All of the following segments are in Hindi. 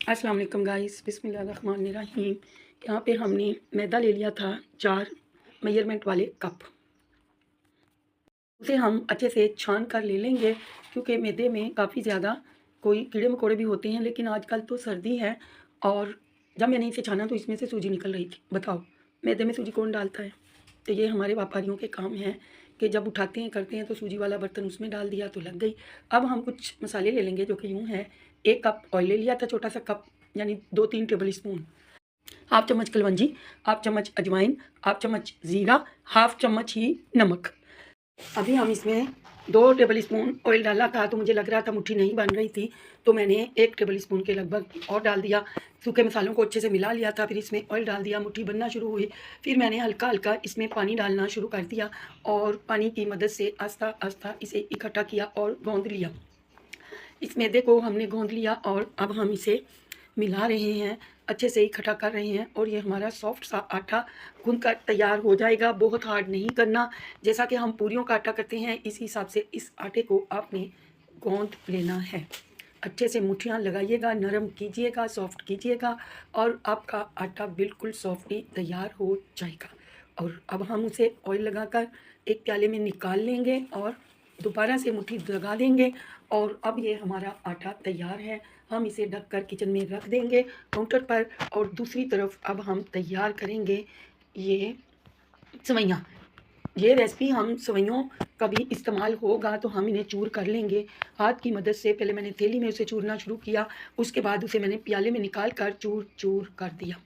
अस्सलाम वालेकुम गाइस, बिस्मिल्लाहिर्रहमानिर्रहीम। यहाँ पे हमने मैदा ले लिया था 4 मेजरमेंट वाले कप। उसे हम अच्छे से छान कर ले लेंगे क्योंकि मैदे में काफ़ी ज़्यादा कोई कीड़े मकोड़े भी होते हैं। लेकिन आजकल तो सर्दी है और जब मैंने इसे छाना तो इसमें से सूजी निकल रही थी। बताओ, मैदे में सूजी कौन डालता है? तो ये हमारे व्यापारियों के काम है कि जब उठाते हैं करते हैं तो सूजी वाला बर्तन उसमें डाल दिया तो लग गई। अब हम कुछ मसाले ले लेंगे जो कि यूँ है। 1 कप ऑयल ले लिया था, छोटा सा कप, यानी 2-3 टेबल स्पून। हाफ चम्मच कलवंजी, हाफ चम्मच अजवाइन, हाफ चम्मच ज़ीरा, हाफ चम्मच ही नमक। अभी हम इसमें 2 टेबल स्पून ऑयल डाला था तो मुझे लग रहा था मुट्ठी नहीं बन रही थी, तो मैंने 1 टेबल स्पून के लगभग और डाल दिया। सूखे मसालों को अच्छे से मिला लिया था, फिर इसमें ऑयल डाल दिया, मुट्ठी बनना शुरू हुई। फिर मैंने हल्का-हल्का इसमें पानी डालना शुरू कर दिया और पानी की मदद से आस्ता-आस्ता इसे इकट्ठा किया और गूँथ लिया। इस मैदे को हमने गूँथ लिया और अब हम इसे मिला रहे हैं, अच्छे से इकट्ठा कर रहे हैं और ये हमारा सॉफ्ट सा आटा गूँथ कर तैयार हो जाएगा। बहुत हार्ड नहीं करना, जैसा कि हम पूरियों का आटा करते हैं इस हिसाब से इस आटे को आपने गूँथ लेना है। अच्छे से मुठियाँ लगाइएगा, नरम कीजिएगा, सॉफ्ट कीजिएगा और आपका आटा बिल्कुल सॉफ्टली तैयार हो जाएगा। और अब हम उसे ऑयल लगाकर एक प्याले में निकाल लेंगे और दोबारा से मुट्ठी लगा देंगे और अब ये हमारा आटा तैयार है। हम इसे ढककर किचन में रख देंगे काउंटर पर और दूसरी तरफ अब हम तैयार करेंगे ये सेवइयाँ। ये रेसिपी हम सेवइयों का भी इस्तेमाल होगा तो हम इन्हें चूर कर लेंगे हाथ की मदद से। पहले मैंने थैली में उसे चूरना शुरू किया, उसके बाद उसे मैंने प्याले में निकाल कर चूर कर दिया।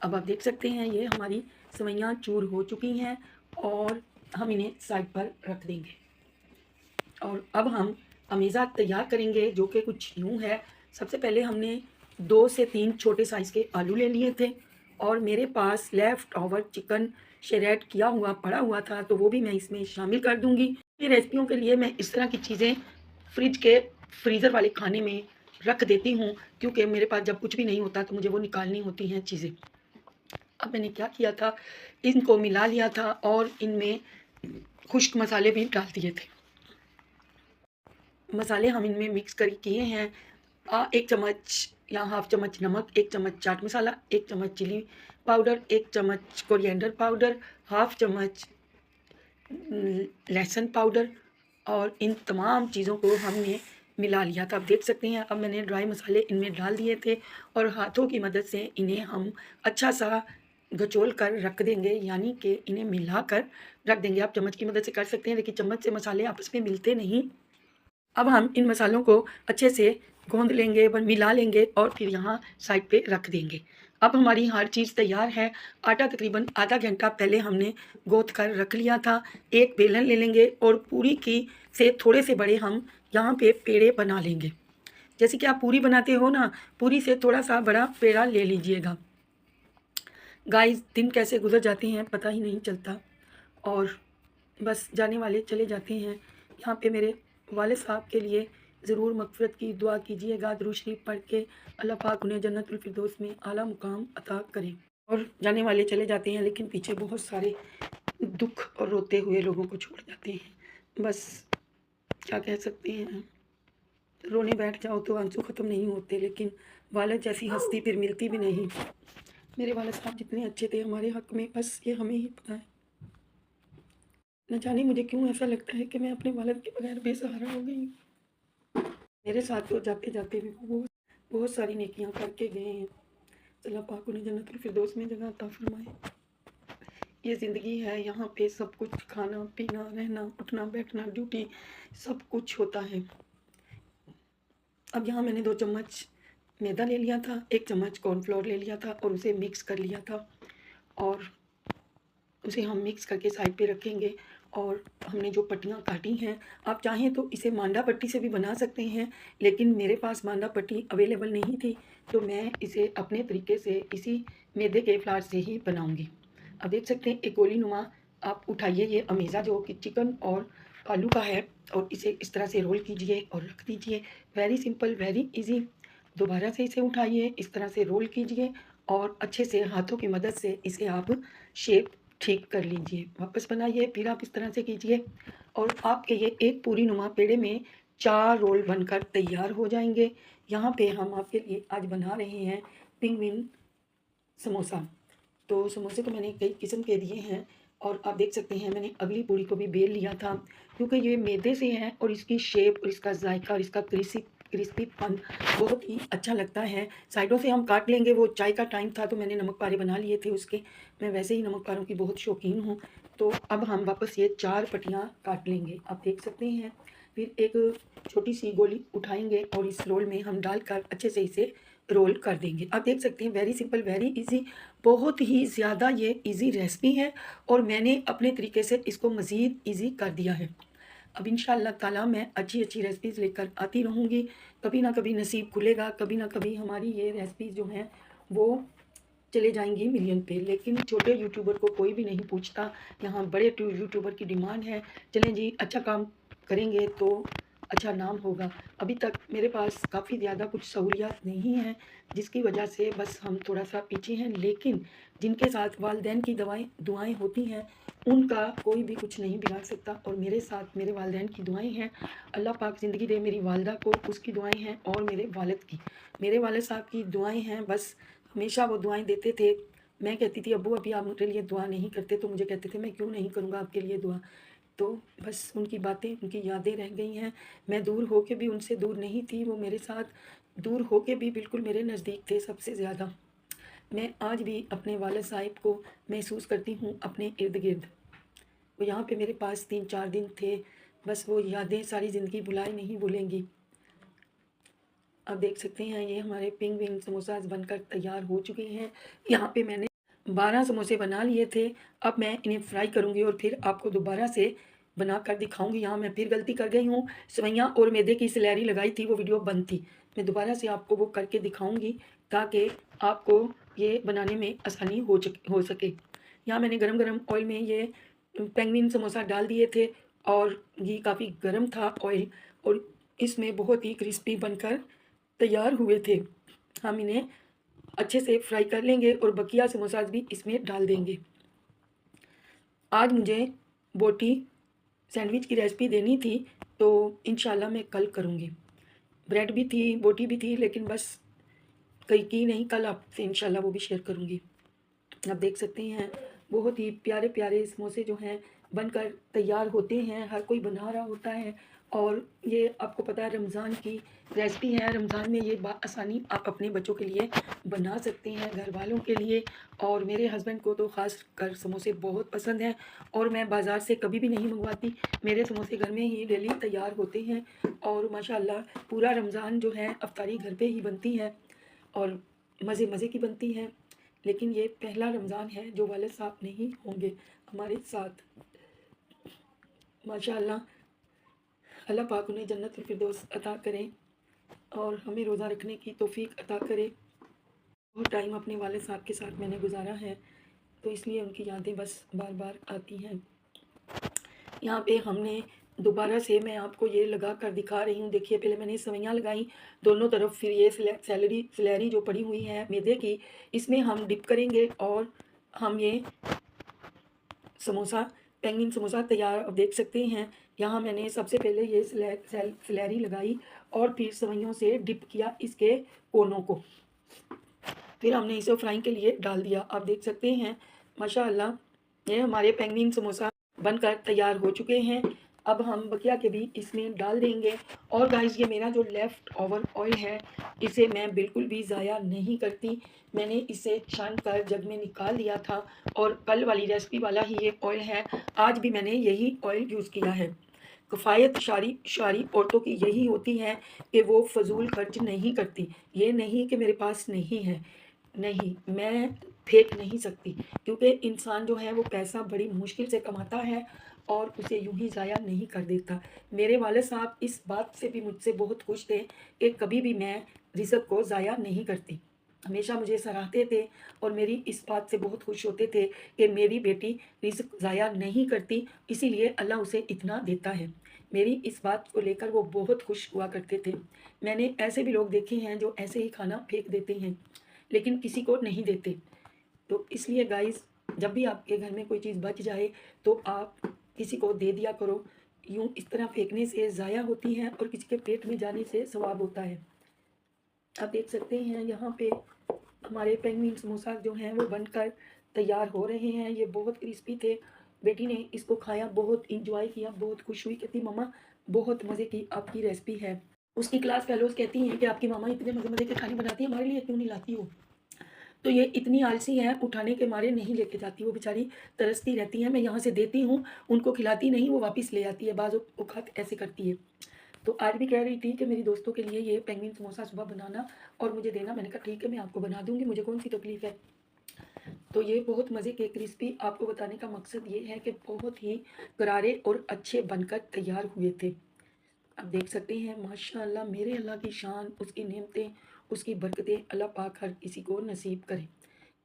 अब आप देख सकते हैं ये हमारी सेवइयाँ चूर हो चुकी हैं और हम इन्हें साइड पर रख देंगे। और अब हम अमेज़ा तैयार करेंगे जो कि कुछ यूँ है। सबसे पहले हमने 2 से 3 छोटे साइज़ के आलू ले लिए थे और मेरे पास लेफ़्ट ओवर चिकन शेरेट किया हुआ पड़ा हुआ था तो वो भी मैं इसमें शामिल कर दूँगी। ये रेसिपियों के लिए मैं इस तरह की चीज़ें फ्रिज के फ्रीज़र वाले खाने में रख देती हूँ क्योंकि मेरे पास जब कुछ भी नहीं होता तो मुझे वो निकालनी होती हैं चीज़ें। अब मैंने क्या किया था, इनको मिला लिया था और इनमें खुश्क मसाले भी डाल दिए थे। मसाले हम इनमें मिक्स किए हैं। 1 चम्मच या हाफ चम्मच नमक, 1 चम्मच चाट मसाला, 1 चम्मच चिली पाउडर, 1 चम्मच कोरिएंडर पाउडर, हाफ चम्मच लहसुन पाउडर और इन तमाम चीज़ों को हमने मिला लिया था। आप देख सकते हैं अब मैंने ड्राई मसाले इनमें डाल दिए थे और हाथों की मदद से इन्हें हम अच्छा सा घचोल कर रख देंगे, यानी कि इन्हें मिलाकर रख देंगे। आप चम्मच की मदद से कर सकते हैं लेकिन चम्मच से मसाले आपस में मिलते नहीं। अब हम इन मसालों को अच्छे से गूँध लेंगे, व मिला लेंगे और फिर यहाँ साइड पे रख देंगे। अब हमारी हर चीज़ तैयार है। आटा तकरीबन आधा घंटा पहले हमने गूँथ कर रख लिया था। एक बेलन ले लेंगे और पूरी की से थोड़े से बड़े हम यहाँ पे पेड़े बना लेंगे। जैसे कि आप पूरी बनाते हो ना, पूरी से थोड़ा-सा बड़ा पेड़ा ले लीजिएगा। गाइस, दिन कैसे गुज़र जाते हैं पता ही नहीं चलता और बस जाने वाले चले जाते हैं। यहाँ पे मेरे वालिद साहब के लिए ज़रूर मग़फ़िरत की दुआ कीजिएगा। दुरूद शरीफ पढ़ के अल्लाह पाक उन्हें जन्नतुल फ़िरदौस में आला मुक़ाम अता करें। और जाने वाले चले जाते हैं लेकिन पीछे बहुत सारे दुःख और रोते हुए लोगों को छोड़ जाते हैं। बस क्या कह सकते हैं, रोने बैठ जाओ तो आंसू ख़त्म नहीं होते, लेकिन वालिद जैसी हस्ती फिर मिलती भी नहीं। मेरे वालिद साहब जितने अच्छे थे हमारे हक़ में, बस ये हमें ही पता है। न जाने मुझे क्यों ऐसा लगता है कि मैं अपने वालिद के बगैर बेसहारा हो गई हूँ। मेरे साथ तो जाते-जाते भी वो बहुत सारी नेकियां करके गए हैं। अल्लाह पाक उन्हें जन्नतुल फ़िरदौस में जगह अता फ़रमाए। ये ज़िंदगी है, यहाँ पे सब कुछ खाना, पीना, रहना, उठना, बैठना, ड्यूटी सब कुछ होता है। अब यहाँ मैंने 2 चम्मच मैदा ले लिया था, 1 चम्मच कॉर्नफ्लोर ले लिया था और उसे मिक्स कर लिया था और उसे हम मिक्स करके साइड पे रखेंगे। और हमने जो पट्टियाँ काटी हैं, आप चाहें तो इसे मांडा पट्टी से भी बना सकते हैं, लेकिन मेरे पास मांडा पट्टी अवेलेबल नहीं थी तो मैं इसे अपने तरीके से इसी मैदे के फ्लार से ही बनाऊंगी। अब देख सकते हैं एक गोली नुमा आप उठाइए, ये अमेज़ा जो कि चिकन और आलू का है और इसे इस तरह से रोल कीजिए और रख दीजिए। Very simple, very easy. दोबारा से इसे उठाइए, इस तरह से रोल कीजिए और अच्छे से हाथों की मदद से इसे आप शेप ठीक कर लीजिए। वापस बनाइए, फिर आप इस तरह से कीजिए और आपके ये एक पूरी नुमा पेड़े में 4 रोल बनकर तैयार हो जाएंगे। यहाँ पे हम आपके लिए आज बना रहे हैं पिंगविन समोसा। तो समोसे तो मैंने कई किस्म के दिए हैं और आप देख सकते हैं मैंने अगली पूड़ी को भी बेल लिया था, क्योंकि ये मैदे से है और इसकी शेप और इसका जायका और इसका क्रिस्पीपन बहुत ही अच्छा लगता है। साइडों से हम काट लेंगे, वो चाय का टाइम था तो मैंने नमक पारे बना लिए थे उसके। मैं वैसे ही नमक पारों की बहुत शौकीन हूँ। तो अब हम वापस ये 4 पट्टियाँ काट लेंगे, आप देख सकते हैं। फिर एक छोटी सी गोली उठाएंगे और इस रोल में हम डालकर अच्छे से इसे रोल कर देंगे। आप देख सकते हैं वेरी सिंपल, वेरी इजी, बहुत ही ज़्यादा ये इजी रेसिपी है और मैंने अपने तरीके से इसको मज़ीद इजी कर दिया है। अब इंशाअल्लाह ताला मैं अच्छी अच्छी रेसिपीज़ लेकर आती रहूँगी। कभी ना कभी नसीब खुलेगा, कभी ना कभी हमारी ये रेसिपीज़ जो हैं वो चले जाएंगी मिलियन पे। लेकिन छोटे यूट्यूबर को कोई भी नहीं पूछता, यहाँ बड़े यूट्यूबर की डिमांड है। चलें जी, अच्छा काम करेंगे तो अच्छा नाम होगा। अभी तक मेरे पास काफ़ी ज़्यादा कुछ सहूलियात नहीं हैं, जिसकी वजह से बस हम थोड़ा सा पीछे हैं। लेकिन जिनके साथ वालदैन की दुआएं होती हैं उनका कोई भी कुछ नहीं बिगाड़ सकता, और मेरे साथ मेरे वालदैन की दुआएं हैं। अल्लाह पाक ज़िंदगी दे मेरी वालदा को, उसकी दुआएं हैं, और मेरे वालिद की, मेरे वालिद साहब की दुआएं हैं। बस हमेशा वो दुआएं देते थे। मैं कहती थी अब्बू अभी आप मेरे लिए दुआ नहीं करते, तो मुझे कहते थे मैं क्यों नहीं करूँगा आपके लिए दुआ। तो बस उनकी बातें, उनकी यादें रह गई हैं। मैं दूर हो के भी उनसे दूर नहीं थी, वो मेरे साथ दूर हो के भी बिल्कुल मेरे नज़दीक थे सबसे ज़्यादा। मैं आज भी अपने वालिद साहिब को महसूस करती हूँ अपने इर्द गिर्द। वो यहाँ पे मेरे पास 3-4 दिन थे, बस वो यादें सारी ज़िंदगी भुलाई नहीं भूलेंगी। आप देख सकते हैं ये हमारे पिंगविन समोसा बनकर तैयार हो चुके हैं। यहाँ पे मैंने 12 समोसे बना लिए थे। अब मैं इन्हें फ्राई करूँगी और फिर आपको दोबारा से बना कर दिखाऊँगी। यहाँ मैं फिर गलती कर गई हूँ, सेवइयाँ और मैदे की स्लैरी लगाई थी, वो वीडियो बंद थी। मैं दोबारा से आपको वो करके दिखाऊँगी ताकि आपको ये बनाने में आसानी हो सके। यहाँ मैंने गरम-गरम ऑयल में ये पेंगुइन समोसा डाल दिए थे और ये काफ़ी गर्म था ऑयल, और इसमें बहुत ही क्रिस्पी बनकर तैयार हुए थे। हम इन्हें अच्छे से फ्राई कर लेंगे और बकिया समोसाज भी इसमें डाल देंगे। आज मुझे बोटी सैंडविच की रेसिपी देनी थी, तो इंशाल्लाह मैं कल करूँगी। ब्रेड भी थी, बोटी भी थी, लेकिन बस कल की नहीं, कल आपसे इंशाल्लाह वो भी शेयर करूँगी। आप देख सकते हैं बहुत ही प्यारे प्यारे समोसे जो हैं बनकर तैयार होते हैं। हर कोई बना रहा होता है, और ये आपको पता है रमज़ान की रेसिपी है। रमज़ान में ये आसानी आप अपने बच्चों के लिए बना सकते हैं, घर वालों के लिए। और मेरे हस्बैंड को तो ख़ास कर समोसे बहुत पसंद हैं, और मैं बाज़ार से कभी भी नहीं मंगवाती। मेरे समोसे घर में ही डेली तैयार होते हैं, और माशाल्लाह पूरा रमज़ान जो है अफ्तारी घर पे ही बनती है और मज़े मज़े की बनती है। लेकिन ये पहला रमज़ान है जो वालिद साहब नहीं होंगे हमारे साथ। माशाअल्लाह, अल्लाह पाक उन्हें जन्नतुल फिरदौस अता करें और हमें रोज़ा रखने की तौफीक अता करे। बहुत टाइम अपने वालिद साहब के साथ मैंने गुजारा है, तो इसलिए उनकी यादें बस बार बार आती हैं। यहाँ पे हमने दोबारा से मैं आपको ये लगा कर दिखा रही हूँ। देखिए पहले मैंने सेवइयाँ लगाई दोनों तरफ, फिर ये स्लैरी जो पड़ी हुई है मैदे की, इसमें हम डिप करेंगे और हम ये समोसा पेंगुइन समोसा तैयार। अब देख सकते हैं यहाँ मैंने सबसे पहले ये स्लैरी लगाई और फिर सेवइयों से डिप किया इसके कोनों को, फिर हमने इसे फ्राइंग के लिए डाल दिया। आप देख सकते हैं माशाअल्लाह ये हमारे पेंगुइन समोसा बनकर तैयार हो चुके हैं। अब हम बकिया के भी इसमें डाल देंगे। और गाइस ये मेरा जो लेफ़्ट ओवर ऑयल है इसे मैं बिल्कुल भी ज़ाया नहीं करती, मैंने इसे छान कर जग में निकाल दिया था, और कल वाली रेसिपी वाला ही ये ऑयल है। आज भी मैंने यही ऑयल यूज़ किया है। किफ़ायत शारी औरतों की यही होती है कि वो फ़जूल खर्च नहीं करती। ये नहीं कि मेरे पास नहीं है, नहीं, मैं फेंक नहीं सकती, क्योंकि इंसान जो है वो पैसा बड़ी मुश्किल से कमाता है और उसे यूं ही ज़ाया नहीं कर देता। मेरे वाले साहब इस बात से भी मुझसे बहुत खुश थे कि कभी भी मैं रिज़्क को ज़ाया नहीं करती, हमेशा मुझे सराहते थे और मेरी इस बात से बहुत खुश होते थे कि मेरी बेटी रिज़्क ज़ाया नहीं करती, इसीलिए अल्लाह उसे इतना देता है। मेरी इस बात को लेकर वो बहुत खुश हुआ करते थे। मैंने ऐसे भी लोग देखे हैं जो ऐसे ही खाना फेंक देते हैं, लेकिन किसी को नहीं देते। तो इसलिए गाइस जब भी आपके घर में कोई चीज़ बच जाए तो आप किसी को दे दिया करो। यूँ इस तरह फेंकने से ज़ाया होती है और किसी के पेट में जाने से सवाब होता है। आप देख सकते हैं यहाँ पे हमारे पेंगुइन समोसा जो हैं वो बनकर तैयार हो रहे हैं। ये बहुत क्रिस्पी थे। बेटी ने इसको खाया, बहुत इंजॉय किया, बहुत खुश हुई, कहती मम्मा बहुत मज़े की आपकी रेसिपी है। उसकी क्लास फेलोज कहती हैं कि आपकी मामा इतने मज़े मज़े के खाने बनाती है, हमारे लिए क्यों नहीं लाती हो। तो ये इतनी आलसी है, उठाने के मारे नहीं लेके जाती, वो बेचारी तरसती रहती है। मैं यहाँ से देती हूँ, उनको खिलाती नहीं, वो वापस ले आती है, बाज़ औक़ात ऐसे करती है। तो आज भी कह रही थी कि मेरी दोस्तों के लिए ये पेंगुइन समोसा सुबह बनाना और मुझे देना। मैंने कहा ठीक है, मैं आपको बना दूँगी, मुझे कौन सी तकलीफ़ है। तो ये बहुत मज़े के क्रिस्पी, आपको बताने का मकसद ये है कि बहुत ही करारे और अच्छे बनकर तैयार हुए थे। आप देख सकते हैं माशाअल्लाह, मेरे अल्लाह की शान, उसकी नेमतें, उसकी बरकतें अल्लाह पाक हर किसी को नसीब करे।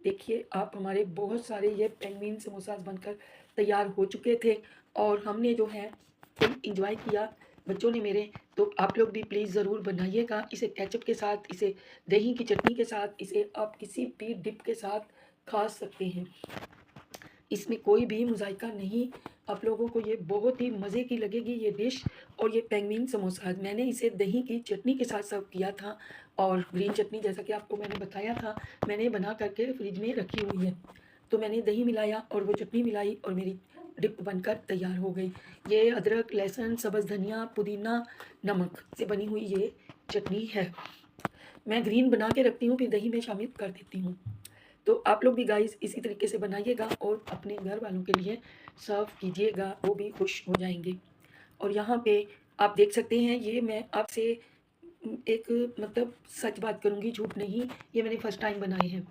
देखिए आप, हमारे बहुत सारे ये पेंगुइन समोसास बनकर तैयार हो चुके थे और हमने जो है फुल इंजॉय किया बच्चों ने मेरे। तो आप लोग भी प्लीज़ ज़रूर बनाइएगा, इसे केचप के साथ, इसे दही की चटनी के साथ, इसे आप किसी भी डिप के साथ खा सकते हैं। इसमें कोई भी मुज़ायका नहीं, आप लोगों को ये बहुत ही मज़े की लगेगी ये डिश। और ये पेंगुइन समोसा मैंने इसे दही की चटनी के साथ सर्व किया था और ग्रीन चटनी, जैसा कि आपको मैंने बताया था, मैंने बना करके फ्रिज में रखी हुई है। तो मैंने दही मिलाया और वो चटनी मिलाई और मेरी डिप बनकर तैयार हो गई। ये अदरक, लहसुन, सब्ज़ धनिया, पुदीना, नमक से बनी हुई ये चटनी है। मैं ग्रीन बना के रखती हूँ, फिर दही में शामिल कर देती हूँ। तो आप लोग भी गाइस इसी तरीके से बनाइएगा और अपने घर वालों के लिए सर्व कीजिएगा, वो भी खुश हो जाएंगे। और यहाँ पे आप देख सकते हैं, ये मैं आपसे एक मतलब सच बात करूँगी, झूठ नहीं, ये मैंने फर्स्ट टाइम बनाए हैं।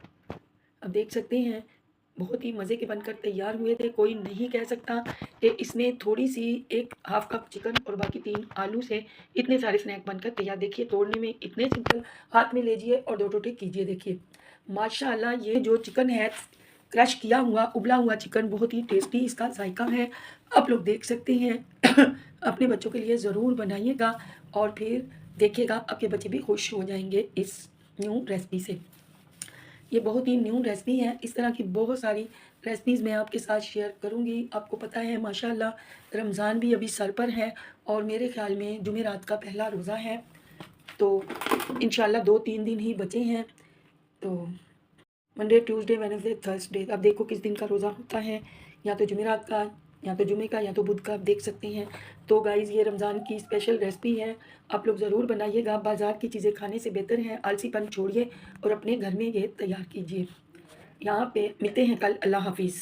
अब देख सकते हैं बहुत ही मज़े के बनकर तैयार हुए थे। कोई नहीं कह सकता कि इसमें थोड़ी सी एक हाफ कप चिकन और बाकी 3 आलू से इतने सारे स्नैक बनकर तैयार। देखिए तोड़ने में इतने सिंपल, हाथ में लीजिए और 2 टोटे कीजिए। देखिए माशाल्लाह, ये जो चिकन है क्रश किया हुआ उबला हुआ चिकन, बहुत ही टेस्टी इसका जायका है। आप लोग देख सकते हैं अपने बच्चों के लिए ज़रूर बनाइएगा और फिर देखिएगा आपके बच्चे भी खुश हो जाएंगे इस न्यू रेसिपी से। ये बहुत ही न्यू रेसिपी है। इस तरह की बहुत सारी रेसिपीज़ मैं आपके साथ शेयर करूँगी। आपको पता है माशाल्लाह रमज़ान भी अभी सर पर है और मेरे ख़्याल में जुमेरात का पहला रोज़ा है। तो इंशाल्लाह 2-3 दिन ही बचे हैं। तो मंडे, ट्यूसडे, वेडनेसडे, थर्सडे, अब देखो किस दिन का रोज़ा होता है, या तो जुमेरात का, या तो जुमे का, या तो बुध का, आप देख सकते हैं। तो गाइज़ ये रमज़ान की स्पेशल रेसिपी है, आप लोग ज़रूर बनाइएगा। बाज़ार की चीज़ें खाने से बेहतर है, आलसीपन छोड़िए और अपने घर में ये तैयार कीजिए। यहाँ पे मिलते हैं कल। अल्लाह हाफ़िज़।